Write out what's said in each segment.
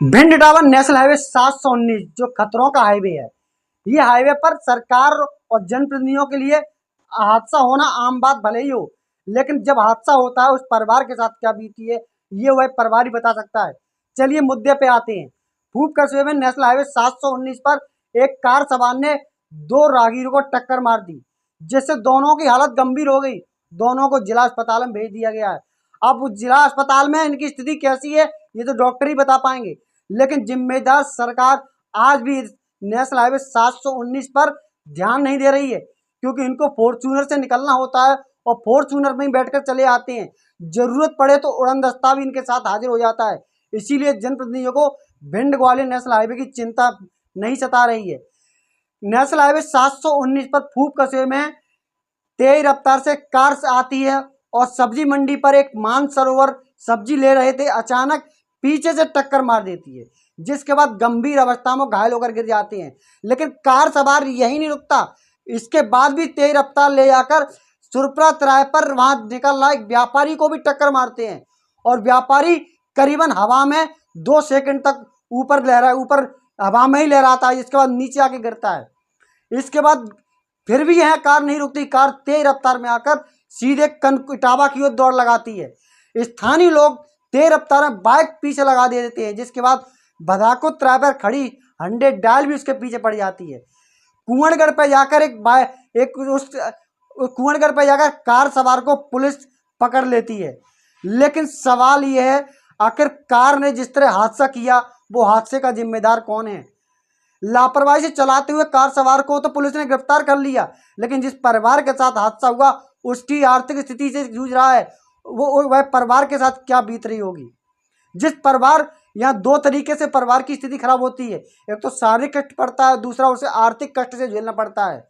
Bhind Etawah national highway 719 जो खतरों का हाईवे है, ये हाईवे पर सरकार और जनप्रतिनिधियों के लिए हादसा होना आम बात भले ही हो, लेकिन जब हादसा होता है उस परिवार के साथ क्या बीती है ये वह परिवार ही बता सकता है। चलिए मुद्दे पे आते हैं। फूब कस्बे में नेशनल हाईवे 719 पर एक कार सवार ने दो राहगीरों को टक्कर मार दी, जिससे दोनों की हालत गंभीर हो गई। दोनों को जिला अस्पताल में भेज दिया गया है। अब जिला अस्पताल में इनकी स्थिति कैसी है ये तो डॉक्टर ही बता पाएंगे, लेकिन जिम्मेदार सरकार आज भी नेशनल हाईवे 719 पर ध्यान नहीं दे रही है, क्योंकि इनको फॉर्च्यूनर से निकलना होता है और फॉर्च्यूनर में ही बैठकर चले आते हैं। जरूरत पड़े तो उड़न दस्ता भी इनके साथ हाजिर हो जाता है। इसीलिए जनप्रतिनिधियों को भिंड ग्वालियर नेशनल हाईवे की चिंता नहीं सता रही है। नेशनल हाईवे 719 पर फूब कस्बे में तेज रफ्तार से कार आती है और सब्जी मंडी पर एक मानसरोवर सब्जी ले रहे थे, अचानक पीछे से टक्कर मार देती है, जिसके बाद गंभीर अवस्था में घायल होकर गिर जाते हैं। लेकिन कार सवार यही नहीं रुकता, इसके बाद भी तेज रफ्तार ले जाकर सुरपुरा तिराहे पर वहां निकल रहा एक व्यापारी को भी टक्कर मारते हैं और व्यापारी करीबन हवा में 2 सेकंड तक ऊपर हवा में ही लहराता है, इसके बाद नीचे आके गिरता है। इसके बाद फिर भी यह कार नहीं रुकती, कार तेज रफ्तार में आकर सीधे इटावा की ओर दौड़ लगाती है। स्थानीय लोग तेज रफ्तार में बाइक पीछे लगा दे देते हैं, जिसके बाद बधाको तिराहे पर खड़ी 100 डायल भी उसके पीछे पड़ जाती है। कुंवरगढ़ पर जाकर कुंवरगढ़ पर जाकर कार सवार को पुलिस पकड़ लेती है। लेकिन सवाल यह है, आखिर कार ने जिस तरह हादसा किया वो हादसे का जिम्मेदार कौन है? लापरवाही से चलाते हुए कार सवार को तो पुलिस ने गिरफ्तार कर लिया, लेकिन जिस परिवार के साथ हादसा हुआ उसकी आर्थिक स्थिति से जूझ रहा है, वह परिवार के साथ क्या बीत रही होगी। जिस परिवार यहाँ 2 तरीके से परिवार की स्थिति खराब होती है, एक तो शारीरिक कष्ट पड़ता है, दूसरा उसे आर्थिक कष्ट से झेलना पड़ता है।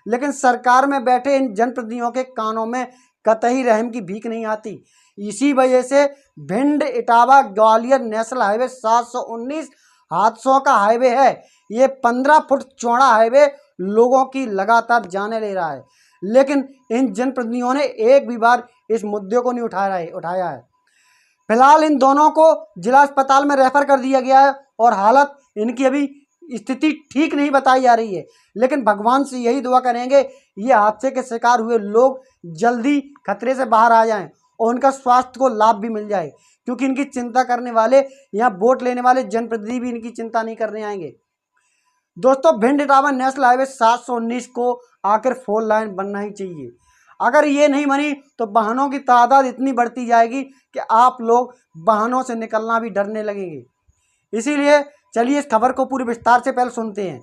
लेकिन सरकार में बैठे इन जनप्रतिनिधियों के कानों में कतई रहम की भीख नहीं आती। इसी वजह से भिंड इटावा ग्वालियर नेशनल हाईवे 719 हादसों का हाईवे है। ये 15 फुट चौड़ा हाईवे लोगों की लगातार जाने ले रहा है, लेकिन इन जनप्रतिनिधियों ने एक भी बार इस मुद्दे को नहीं उठाया है। फिलहाल इन दोनों को जिला अस्पताल में रेफर कर दिया गया है और हालत इनकी अभी स्थिति ठीक नहीं बताई जा रही है। लेकिन भगवान से यही दुआ करेंगे ये हादसे के शिकार हुए लोग जल्दी खतरे से बाहर आ जाएं और उनका स्वास्थ्य को लाभ भी मिल जाए, क्योंकि इनकी चिंता करने वाले यहाँ वोट लेने वाले जनप्रतिनिधि भी इनकी चिंता नहीं करने आएंगे। दोस्तों, भिंड इटावा नेशनल हाईवे 719 को आखिर 4 लाइन बनना ही चाहिए। अगर ये नहीं बनी तो वाहनों की तादाद इतनी बढ़ती जाएगी कि आप लोग वाहनों से निकलना भी डरने लगेंगे। इसीलिए चलिए इस खबर को पूरे विस्तार से पहले सुनते हैं।